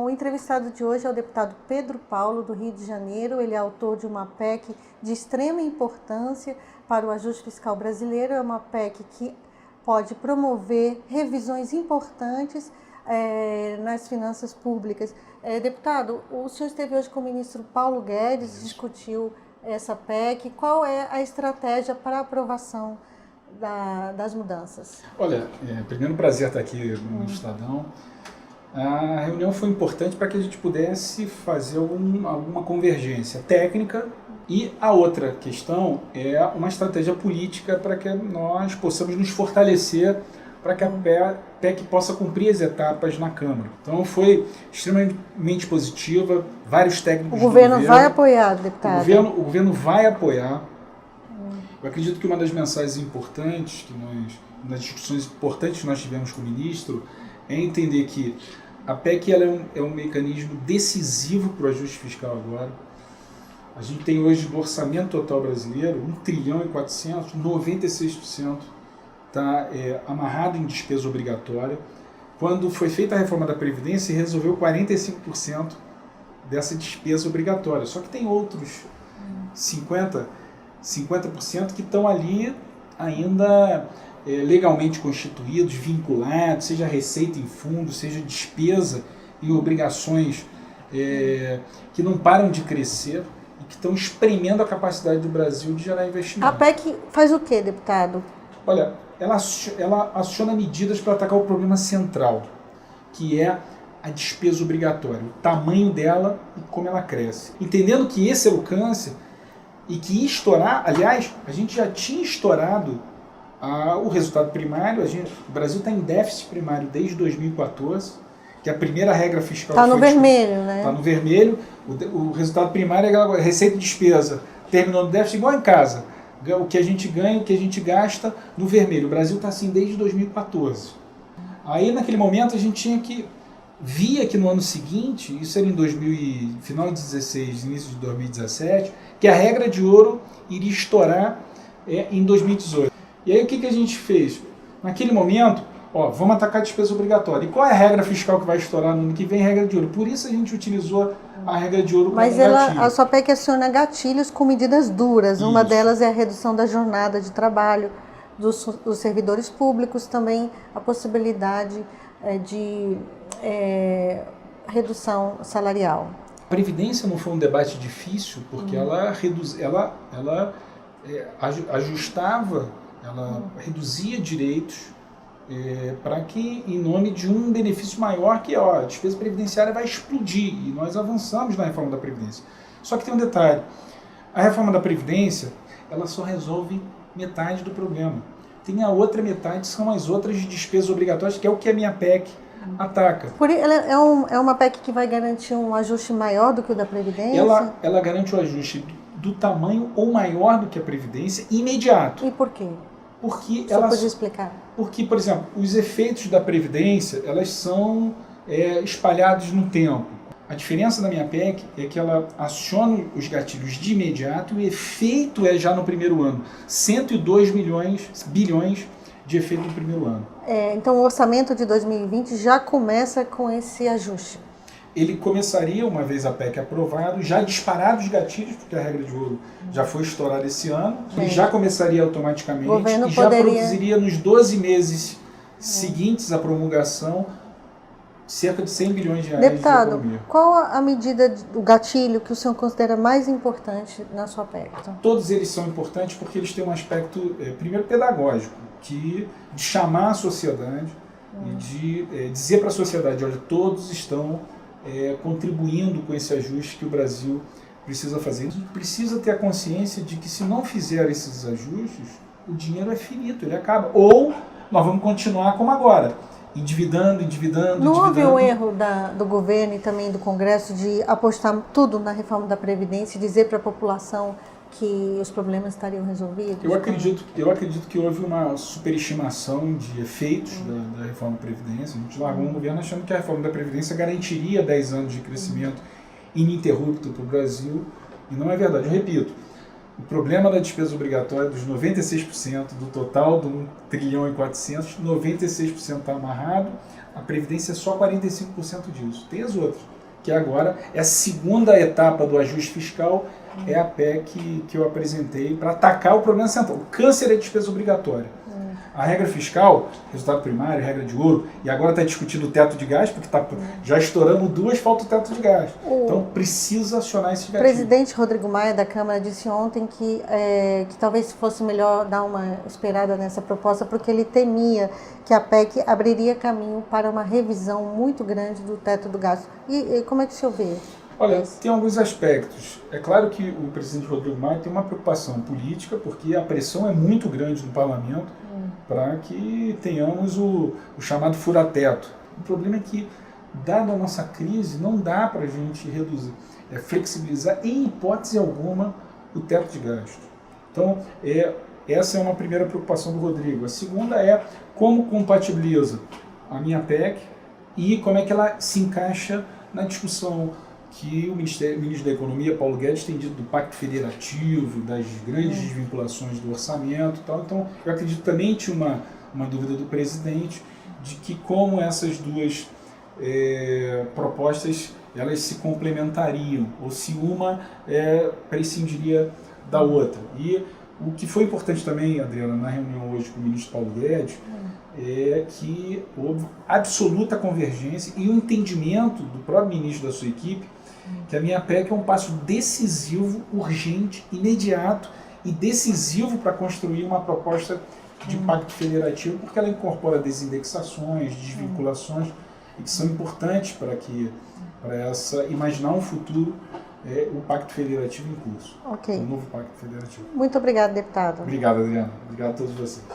O entrevistado de hoje é o deputado Pedro Paulo, do Rio de Janeiro. Ele é autor de uma PEC de extrema importância para o ajuste fiscal brasileiro. É uma PEC que pode promover revisões importantes nas finanças públicas. Deputado, o senhor esteve hoje com o ministro Paulo Guedes, discutiu essa PEC. Qual é a estratégia para a aprovação das mudanças? Olha, primeiro prazer estar aqui no Estadão. A reunião foi importante para que a gente pudesse fazer alguma convergência técnica, e a outra questão é uma estratégia política para que nós possamos nos fortalecer para que a PEC possa cumprir as etapas na Câmara. Então foi extremamente positiva, vários técnicos do governo... O governo vai apoiar, deputado? O governo vai apoiar. Eu acredito que uma das mensagens importantes, uma das discussões importantes que nós tivemos com o ministro, é entender que a PEC ela é um mecanismo decisivo para o ajuste fiscal agora. A gente tem hoje no orçamento total brasileiro 1 trilhão e 400, 96% está amarrado em despesa obrigatória. Quando foi feita a reforma da Previdência, resolveu 45% dessa despesa obrigatória. Só que tem outros 50% que estão ali ainda legalmente constituídos, vinculados, seja receita em fundo, seja despesa em obrigações que não param de crescer e que estão espremendo a capacidade do Brasil de gerar investimento. A PEC faz o quê, deputado? Olha, ela aciona medidas para atacar o problema central, que é a despesa obrigatória, o tamanho dela e como ela cresce. Entendendo que esse é o câncer e que estourar, aliás, a gente já tinha estourado o resultado primário. O Brasil está em déficit primário desde 2014, que a primeira regra fiscal... Está no vermelho, né? Está no vermelho. O resultado primário é receita e despesa. Terminou no déficit igual em casa. O que a gente ganha, o que a gente gasta no vermelho. O Brasil está assim desde 2014. Aí, naquele momento, a gente tinha que... Via que no ano seguinte, isso era em final de 2016, início de 2017, que a regra de ouro iria estourar em 2018. E aí o que a gente fez? Naquele momento, vamos atacar a despesa obrigatória. E qual é a regra fiscal que vai estourar no ano que vem? A regra de ouro. Por isso a gente utilizou a regra de ouro como gatilho. A sua PEC aciona gatilhos com medidas duras. Isso. Uma delas é a redução da jornada de trabalho dos servidores públicos, também a possibilidade de redução salarial. A Previdência não foi um debate difícil, porque ela ajustava, ela reduzia direitos para que, em nome de um benefício maior, que a despesa previdenciária vai explodir, e nós avançamos na reforma da Previdência. Só que tem um detalhe, a reforma da Previdência ela só resolve metade do problema. Tem a outra metade, são as outras despesas obrigatórias, que é o que a minha PEC ataca. Ela é uma PEC que vai garantir um ajuste maior do que o da Previdência? Ela garante o ajuste do tamanho ou maior do que a Previdência imediato. E por quê? Porque você pode explicar? Porque, por exemplo, os efeitos da Previdência elas são espalhados no tempo. A diferença da minha PEC é que ela aciona os gatilhos de imediato e o efeito é já no primeiro ano. 102 bilhões de efeito no primeiro ano. Então o orçamento de 2020 já começa com esse ajuste? Ele começaria, uma vez a PEC aprovado, já disparado os gatilhos, porque a regra de ouro já foi estourada esse ano, ele já começaria automaticamente e já produziria nos 12 meses seguintes à promulgação cerca de 100 bilhões de reais. Deputado, de economia. Qual a medida do gatilho que o senhor considera mais importante na sua PEC? Todos eles são importantes porque eles têm um aspecto, primeiro, pedagógico, de chamar a sociedade e de dizer para a sociedade, olha, todos estão contribuindo com esse ajuste que o Brasil precisa fazer. A gente precisa ter a consciência de que se não fizer esses ajustes, o dinheiro é finito, ele acaba. Ou nós vamos continuar como agora, endividando. Não houve um erro do governo e também do Congresso de apostar tudo na reforma da Previdência e dizer para a população que os problemas estariam resolvidos? Eu acredito que houve uma superestimação de efeitos da reforma da Previdência. A gente largou um governo achando que a reforma da Previdência garantiria 10 anos de crescimento ininterrupto para o Brasil, e não é verdade. Eu repito, o problema da despesa obrigatória dos 96% do total do 1 trilhão e 400, 96% está amarrado, a Previdência é só 45% disso. Tem as outras. porque agora é a segunda etapa do ajuste fiscal, é a PEC que eu apresentei para atacar o problema central. O câncer é despesa obrigatória. A regra fiscal, resultado primário, regra de ouro, e agora está discutindo o teto de gás, porque já estouramos duas, falta o teto de gás. Então precisa acionar esse gatilho. O presidente Rodrigo Maia da Câmara disse ontem que talvez fosse melhor dar uma esperada nessa proposta, porque ele temia que a PEC abriria caminho para uma revisão muito grande do teto do gasto. E como é que o senhor vê? Olha, tem alguns aspectos. É claro que o presidente Rodrigo Maia tem uma preocupação política, porque a pressão é muito grande no parlamento para que tenhamos o chamado fura-teto. O problema é que, dada a nossa crise, não dá para a gente reduzir, flexibilizar em hipótese alguma o teto de gasto. Então, essa é uma primeira preocupação do Rodrigo. A segunda é como compatibiliza a minha PEC e como é que ela se encaixa na discussão que o ministro da Economia, Paulo Guedes, tem dito do Pacto Federativo, das grandes desvinculações do orçamento e tal. Então, eu acredito também tinha uma dúvida do presidente de que como essas duas propostas elas se complementariam, ou se uma prescindiria da outra. E o que foi importante também, Adriana, na reunião hoje com o ministro Paulo Guedes, é que houve absoluta convergência e o entendimento do próprio ministro da sua equipe que a minha PEC é um passo decisivo, urgente, imediato e decisivo para construir uma proposta de pacto federativo, porque ela incorpora desindexações, desvinculações, e que são importantes para imaginar um futuro, o pacto federativo em curso. Ok. Um novo pacto federativo. Muito obrigada, deputado. Obrigado, Adriana. Obrigado a todos vocês.